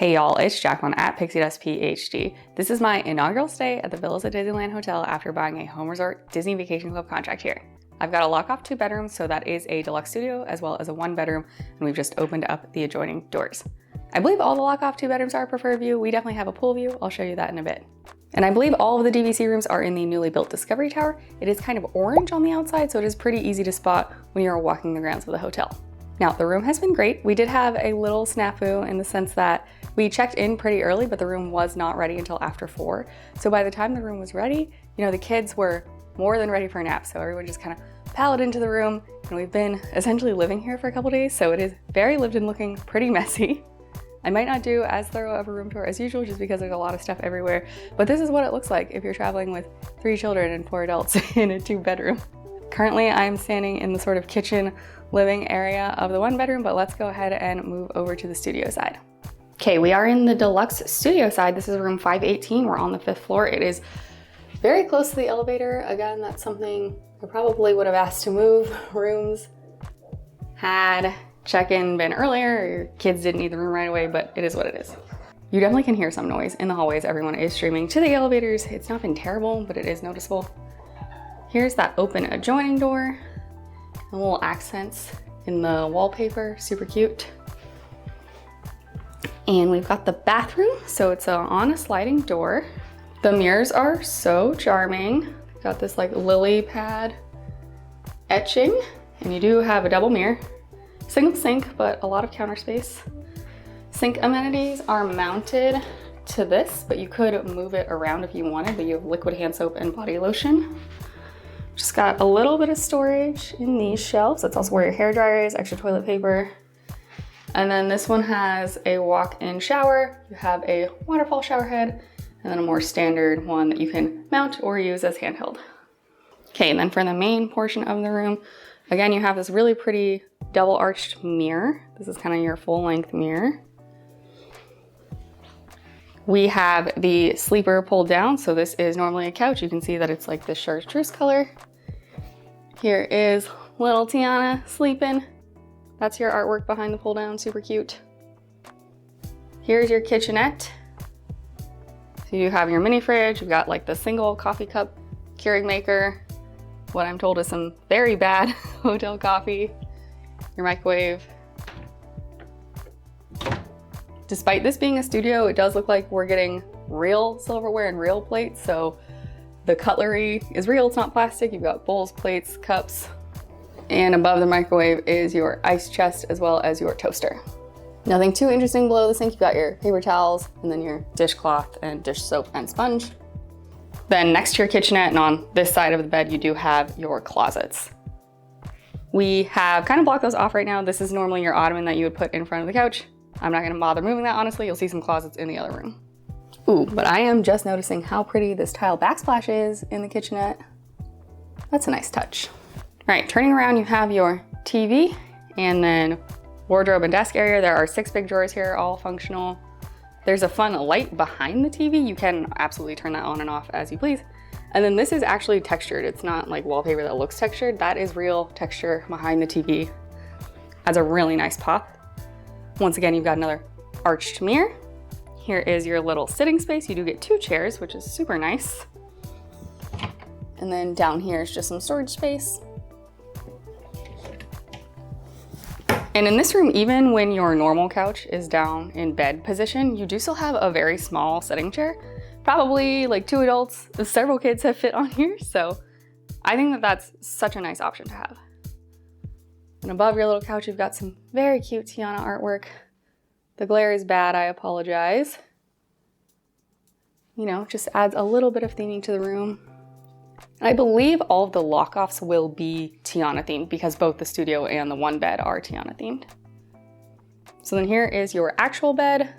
Hey y'all, it's Jacqueline at PixieDustPhD. This is my inaugural stay at the Villas at Disneyland Hotel after buying a home resort Disney Vacation Club contract here. I've got a lock-off 2-bedroom, so that is a deluxe studio as well as a 1-bedroom, and we've just opened up the adjoining doors. I believe all the lock-off 2-bedrooms are a preferred view. We definitely have a pool view. I'll show you that in a bit. And I believe all of the DVC rooms are in the newly built Discovery Tower. It is kind of orange on the outside, so it is pretty easy to spot when you're walking the grounds of the hotel. Now, the room has been great. We did have a little snafu in the sense that we checked in pretty early, but the room was not ready until after 4. So by the time the room was ready, the kids were more than ready for a nap. So everyone just kind of piled into the room, and we've been essentially living here for a couple days. So it is very lived in looking, pretty messy. I might not do as thorough of a room tour as usual just because there's a lot of stuff everywhere, but this is what it looks like if you're traveling with 3 children and 4 adults in a 2-bedroom. Currently, I'm standing in the sort of kitchen living area of the 1-bedroom, but let's go ahead and move over to the studio side. Okay, we are in the deluxe studio side. This is room 518. We're on the 5th floor. It is very close to the elevator. Again, that's something I probably would have asked to move. Rooms had check-in been earlier, or your kids didn't need the room right away, but it is what it is. You definitely can hear some noise in the hallways. Everyone is streaming to the elevators. It's not been terrible, but it is noticeable. Here's that open adjoining door. The little accents in the wallpaper, super cute. And we've got the bathroom, so it's on a sliding door. The mirrors are so charming. Got this like lily pad etching, and you do have a double mirror. Single sink, but a lot of counter space. Sink amenities are mounted to this, but you could move it around if you wanted, but you have liquid hand soap and body lotion. Just got a little bit of storage in these shelves. That's also where your hair dryer is, extra toilet paper. And then this one has a walk-in shower. You have a waterfall shower head, and then a more standard one that you can mount or use as handheld. Okay, and then for the main portion of the room, again, you have this really pretty double arched mirror. This is kind of your full length mirror. We have the sleeper pulled down. So this is normally a couch. You can see that it's like the chartreuse color. Here is little Tiana sleeping. That's your artwork behind the pull down, super cute. Here's your kitchenette. So you have your mini fridge. You've got like the single coffee cup Keurig maker. What I'm told is some very bad hotel coffee. Your microwave. Despite this being a studio, it does look like we're getting real silverware and real plates. So the cutlery is real, it's not plastic. You've got bowls, plates, cups. And above the microwave is your ice chest as well as your toaster. Nothing too interesting below the sink. You've got your paper towels and then your dishcloth and dish soap and sponge. Then next to your kitchenette and on this side of the bed, you do have your closets. We have kind of blocked those off right now. This is normally your ottoman that you would put in front of the couch. I'm not gonna bother moving that, honestly. You'll see some closets in the other room. Ooh, but I am just noticing how pretty this tile backsplash is in the kitchenette. That's a nice touch. All right, turning around, you have your TV and then wardrobe and desk area. There are 6 big drawers here, all functional. There's a fun light behind the TV. You can absolutely turn that on and off as you please. And then this is actually textured. It's not like wallpaper that looks textured. That is real texture behind the TV. Adds a really nice pop. Once again, you've got another arched mirror. Here is your little sitting space. You do get 2 chairs, which is super nice. And then down here is just some storage space. And in this room, even when your normal couch is down in bed position, you do still have a very small sitting chair. Probably like 2 adults, several kids have fit on here. So I think that that's such a nice option to have. And above your little couch, you've got some very cute Tiana artwork. The glare is bad, I apologize. Just adds a little bit of theming to the room. And I believe all of the lock-offs will be Tiana themed because both the studio and the 1 bed are Tiana themed. So then here is your actual bed.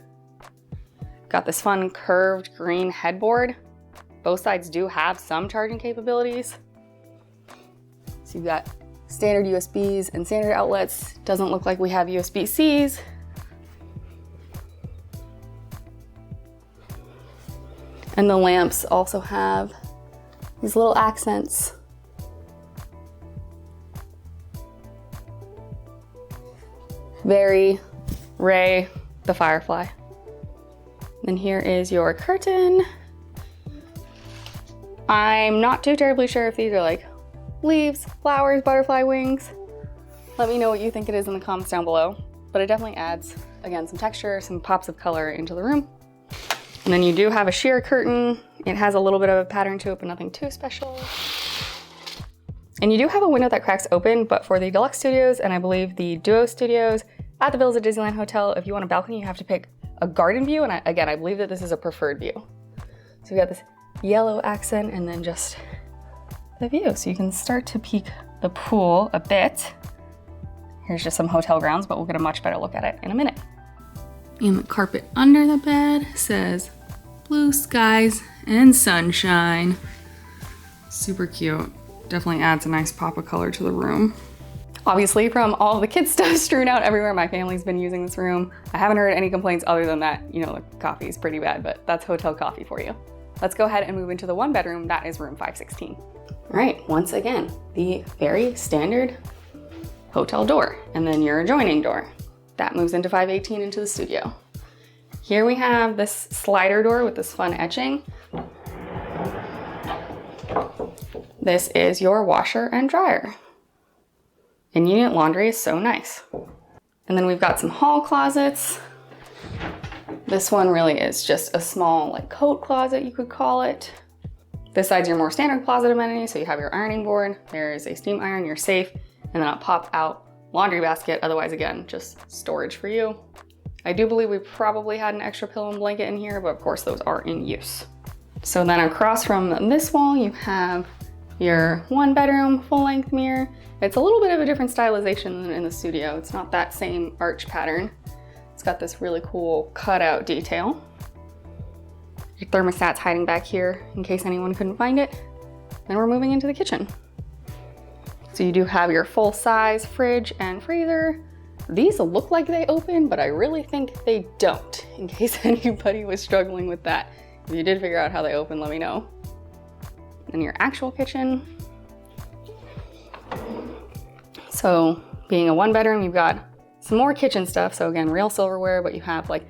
Got this fun curved green headboard. Both sides do have some charging capabilities. So you've got standard USBs and standard outlets. Doesn't look like we have USB-Cs. And the lamps also have these little accents. Very Ray the Firefly. Then here is your curtain. I'm not too terribly sure if these are like leaves, flowers, butterfly wings. Let me know what you think it is in the comments down below. But it definitely adds, again, some texture, some pops of color into the room. And then you do have a sheer curtain. It has a little bit of a pattern to it, but nothing too special. And you do have a window that cracks open, but for the Deluxe studios, and I believe the Duo studios at the Villas at Disneyland Hotel, if you want a balcony, you have to pick a garden view. And I believe that this is a preferred view. So we got this yellow accent and then just the view. So you can start to peek the pool a bit. Here's just some hotel grounds, but we'll get a much better look at it in a minute. And the carpet under the bed says blue skies and sunshine. Super cute. Definitely adds a nice pop of color to the room. Obviously, from all the kids' stuff strewn out everywhere, my family's been using this room. I haven't heard any complaints other than that, you know, the coffee is pretty bad, but that's hotel coffee for you. Let's go ahead and move into the one bedroom. That is room 516. All right, once again, the very standard hotel door, and then your adjoining door. That moves into 518 into the studio. Here we have this slider door with this fun etching. This is your washer and dryer. And unit laundry is so nice. And then we've got some hall closets. This one really is just a small like coat closet, you could call it. This side's your more standard closet amenity. So you have your ironing board, there is a steam iron, your safe, and then a pop out laundry basket. Otherwise, again, just storage for you. I do believe we probably had an extra pillow and blanket in here, but of course those are in use. So then across from this wall, you have your one bedroom full length mirror. It's a little bit of a different stylization than in the studio. It's not that same arch pattern. It's got this really cool cutout detail. Your thermostat's hiding back here in case anyone couldn't find it. Then we're moving into the kitchen. So you do have your full size fridge and freezer. These look like they open, but I really think they don't, in case anybody was struggling with that. If you did figure out how they open, let me know. And your actual kitchen. So being a one bedroom, you've got some more kitchen stuff. So again, real silverware, but you have like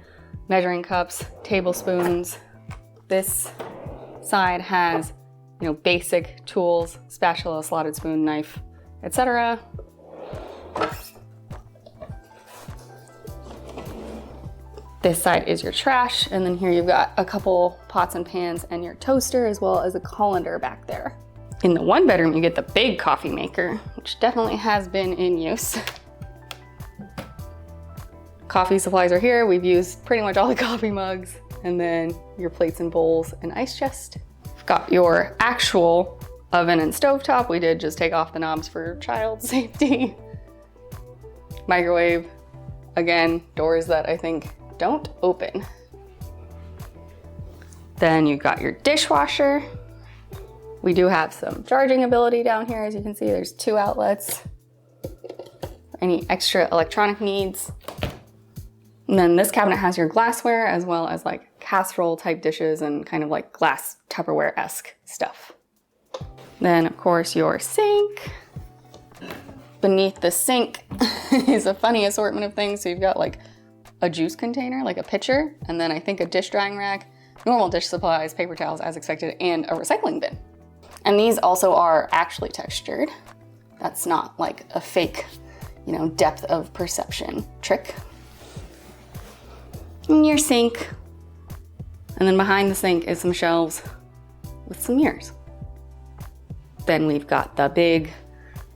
measuring cups, tablespoons. This side has, you know, basic tools, spatula, slotted spoon, knife, etc. This side is your trash, and then here you've got a couple pots and pans and your toaster, as well as a colander back there. In the one bedroom, you get the big coffee maker, which definitely has been in use. Coffee supplies are here. We've used pretty much all the coffee mugs, and then your plates and bowls and ice chest. You've got your actual oven and stovetop. We did just take off the knobs for child safety. Microwave, again, doors that I think don't open. Then you've got your dishwasher. We do have some charging ability down here. As you can see, there's 2 outlets for any extra electronic needs. And then this cabinet has your glassware, as well as like casserole type dishes and kind of like glass Tupperware-esque stuff. Then of course your sink. Beneath the sink is a funny assortment of things. So you've got like a juice container, like a pitcher, and then I think a dish drying rack, normal dish supplies, paper towels as expected, and a recycling bin. And these also are actually textured. That's not like a fake, you know, depth of perception trick. And your sink. And then behind the sink is some shelves with some mirrors. Then we've got the big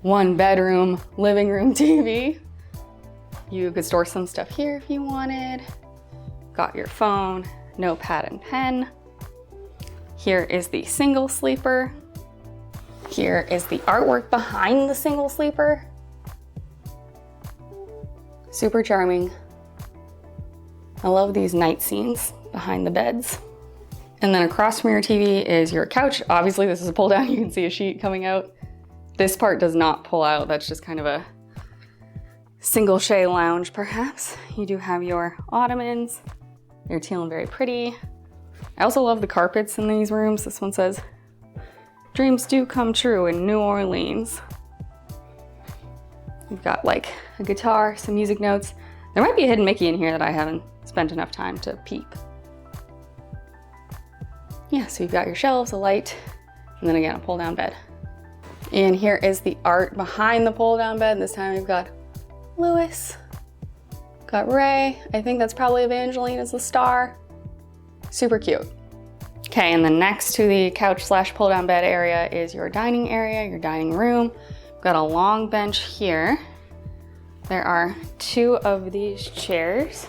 one bedroom living room TV. You could store some stuff here if you wanted. Got your phone, notepad and pen. Here is the single sleeper. Here is the artwork behind the single sleeper. Super charming. I love these night scenes behind the beds. And then across from your TV is your couch. Obviously this is a pull down, you can see a sheet coming out. This part does not pull out, that's just kind of a single shade lounge perhaps. You do have your ottomans. They're teal and very pretty. I also love the carpets in these rooms. This one says, "Dreams do come true in New Orleans." You've got like a guitar, some music notes. There might be a hidden Mickey in here that I haven't spent enough time to peep. yeah, so you've got your shelves, a light, and then again, a pull down bed. And here is the art behind the pull down bed. This time we've got Louis, got Ray. I think that's probably Evangeline as the star. Super cute. Okay, and then next to the couch slash pull down bed area is your dining area, your dining room. We've got a long bench here. There are 2 of these chairs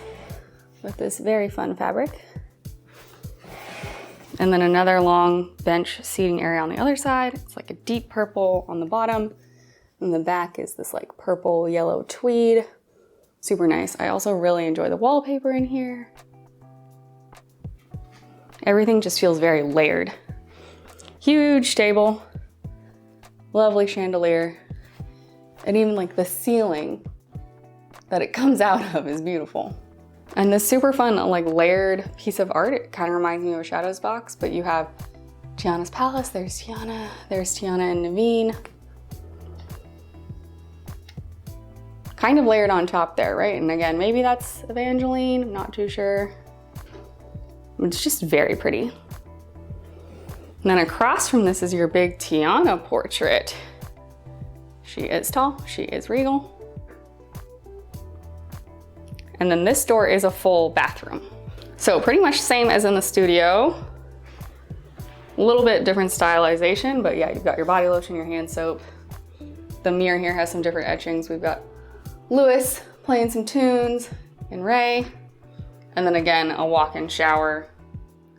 with this very fun fabric. And then another long bench seating area on the other side. It's like a deep purple on the bottom. And the back is this like purple yellow tweed. Super nice. I also really enjoy the wallpaper in here. Everything just feels very layered. Huge table, lovely chandelier, and even like the ceiling that it comes out of is beautiful. And this super fun like layered piece of art, it kind of reminds me of a Shadows box, but you have Tiana's palace, there's Tiana and Naveen. Kind of layered on top there, right? And again, maybe that's Evangeline, I'm not too sure. It's just very pretty. And then across from this is your big Tiana portrait. She is tall, she is regal. And then this door is a full bathroom. So pretty much same as in the studio. A little bit different stylization, but yeah, you've got your body lotion, your hand soap. The mirror here has some different etchings. We've got Louis playing some tunes and Ray. And then again, a walk-in shower,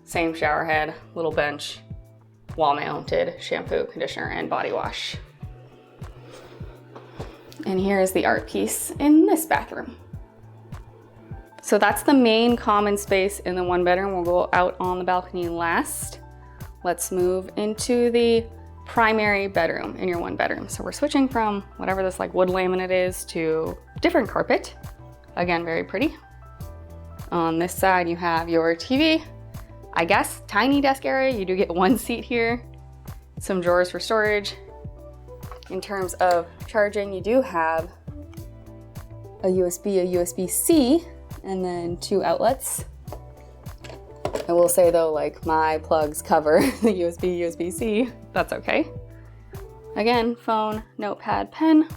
same shower head, little bench, wall-mounted shampoo, conditioner, and body wash. And here is the art piece in this bathroom. So that's the main common space in the 1 bedroom. We'll go out on the balcony last. Let's move into the primary bedroom in your 1 bedroom. So we're switching from whatever this like wood laminate is to different carpet. Again, very pretty. On this side, you have your TV. I guess tiny desk area. You do get 1 seat here. Some drawers for storage. In terms of charging, you do have a USB, a USB-C, and then 2 outlets. I will say though, like my plugs cover the USB, USB-C. That's okay. Again, phone, notepad, pen.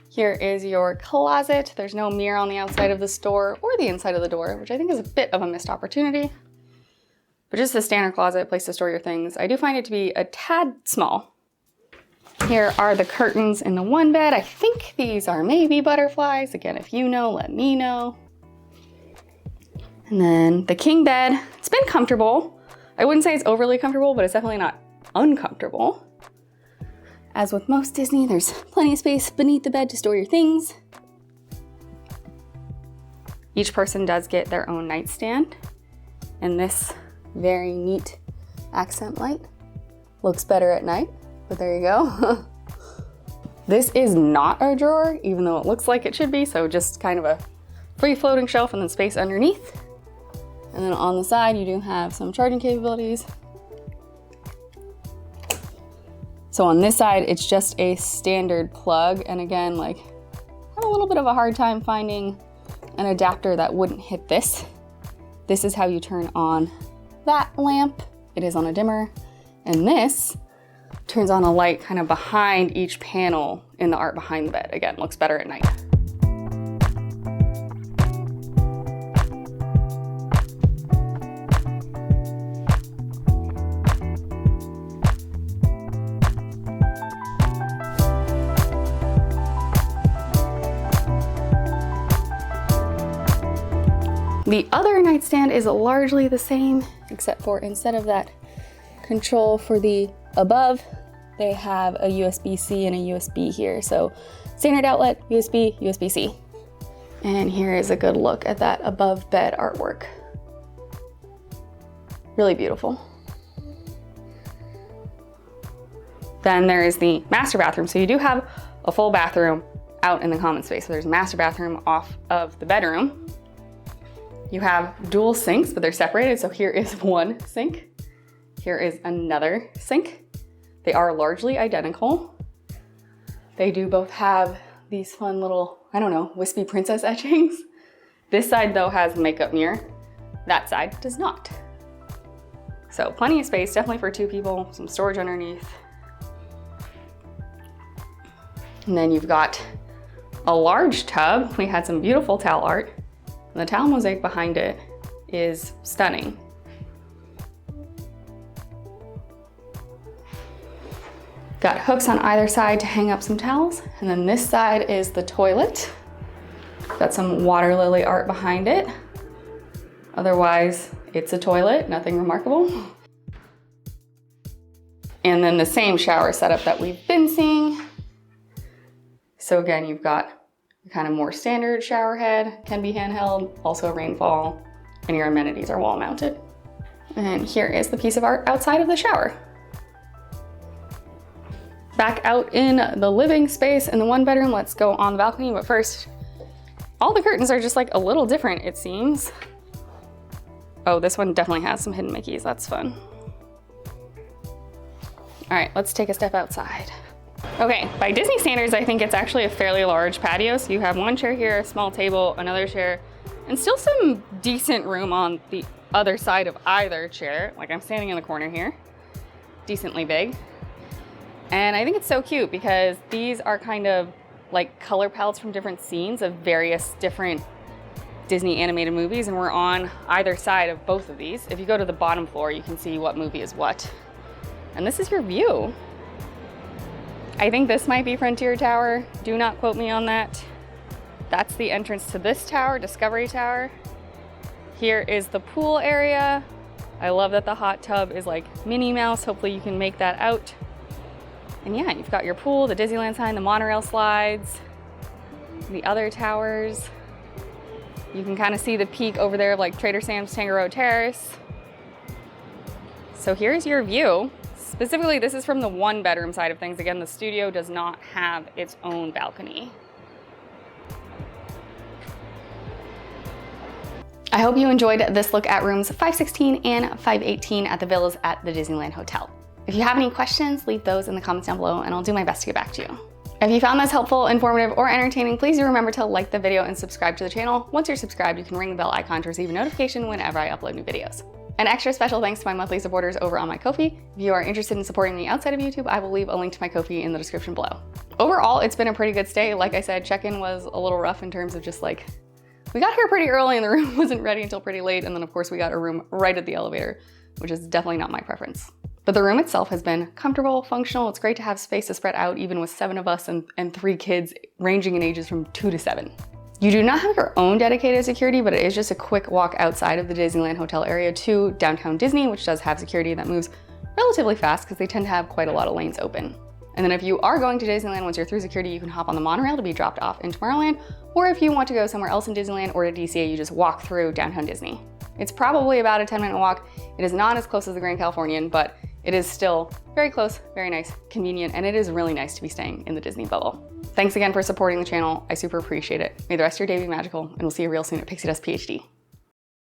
Here is your closet. There's no mirror on the outside of this door or the inside of the door, which I think is a bit of a missed opportunity. But just a standard closet, place to store your things. I do find it to be a tad small. Here are the curtains in the 1 bed. I think these are maybe butterflies. Again, if you know, let me know. And then the king bed. It's been comfortable. I wouldn't say it's overly comfortable, but it's definitely not uncomfortable. As with most Disney, there's plenty of space beneath the bed to store your things. Each person does get their own nightstand. And this very neat accent light looks better at night, but there you go. This is not a drawer, even though it looks like it should be, so just kind of a free floating shelf and then space underneath. And then on the side, you do have some charging capabilities. So on this side, it's just a standard plug. And again, like, I had a little bit of a hard time finding an adapter that wouldn't hit this. This is how you turn on that lamp. It is on a dimmer. And this turns on a light kind of behind each panel in the art behind the bed. Again, looks better at night. The other nightstand is largely the same, except for instead of that control for the above, they have a USB-C and a USB here. So standard outlet, USB, USB-C. And here is a good look at that above bed artwork. Really beautiful. Then there is the master bathroom. So you do have a full bathroom out in the common space. So there's a master bathroom off of the bedroom. You have dual sinks, but they're separated. So here is 1 sink. Here is another sink. They are largely identical. They do both have these fun little, I don't know, wispy princess etchings. This side though has the makeup mirror. That side does not. So plenty of space, definitely for 2 people, some storage underneath. And then you've got a large tub. We had some beautiful towel art. And the towel mosaic behind it is stunning. Got hooks on either side to hang up some towels. And then this side is the toilet. Got some water lily art behind it. Otherwise, it's a toilet, nothing remarkable. And then the same shower setup that we've been seeing. So again, you've got kind of more standard shower head, can be handheld, also a rainfall, and your amenities are wall mounted. And here is the piece of art outside of the shower. Back out in the living space in the 1 bedroom, let's go on the balcony. But first, all the curtains are just like a little different, it seems. Oh, this one definitely has some hidden Mickeys, that's fun. All right, let's take a step outside. Okay, by Disney standards, I think it's actually a fairly large patio. So you have 1 chair here, a small table, another chair, and still some decent room on the other side of either chair. Like I'm standing in the corner here, decently big. And I think it's so cute because these are kind of like color palettes from different scenes of various different Disney animated movies, and we're on either side of both of these. If you go to the bottom floor, you can see what movie is what. And this is your view. I think this might be Frontier Tower. Do not quote me on that. That's the entrance to this tower, Discovery Tower. Here is the pool area. I love that the hot tub is like Minnie Mouse. Hopefully you can make that out. And yeah, you've got your pool, the Disneyland sign, the monorail slides, the other towers. You can kind of see the peak over there of like Trader Sam's Tangaroa Terrace. So here's your view. Specifically, this is from the 1 bedroom side of things. Again, the studio does not have its own balcony. I hope you enjoyed this look at rooms 516 and 518 at the villas at the Disneyland Hotel. If you have any questions, leave those in the comments down below and I'll do my best to get back to you. If you found this helpful, informative, or entertaining, please do remember to like the video and subscribe to the channel. Once you're subscribed, you can ring the bell icon to receive a notification whenever I upload new videos. An extra special thanks to my monthly supporters over on my Ko-fi. If you are interested in supporting me outside of YouTube, I will leave a link to my Ko-fi in the description below. Overall, it's been a pretty good stay. Like I said, check-in was a little rough in terms of just like, we got here pretty early and the room wasn't ready until pretty late. And then of course we got a room right at the elevator, which is definitely not my preference. But the room itself has been comfortable, functional. It's great to have space to spread out even with 7 of us and 3 kids ranging in ages from 2 to 7. You do not have your own dedicated security, but it is just a quick walk outside of the Disneyland Hotel area to downtown Disney, which does have security that moves relatively fast because they tend to have quite a lot of lanes open. And then if you are going to Disneyland, once you're through security, you can hop on the monorail to be dropped off in Tomorrowland. Or if you want to go somewhere else in Disneyland or to DCA, you just walk through downtown Disney. It's probably about a 10-minute walk. It is not as close as the Grand Californian, but it is still very close, very nice, convenient, and it is really nice to be staying in the Disney bubble. Thanks again for supporting the channel. I super appreciate it. May the rest of your day be magical, and we'll see you real soon at Pixie Dust PhD.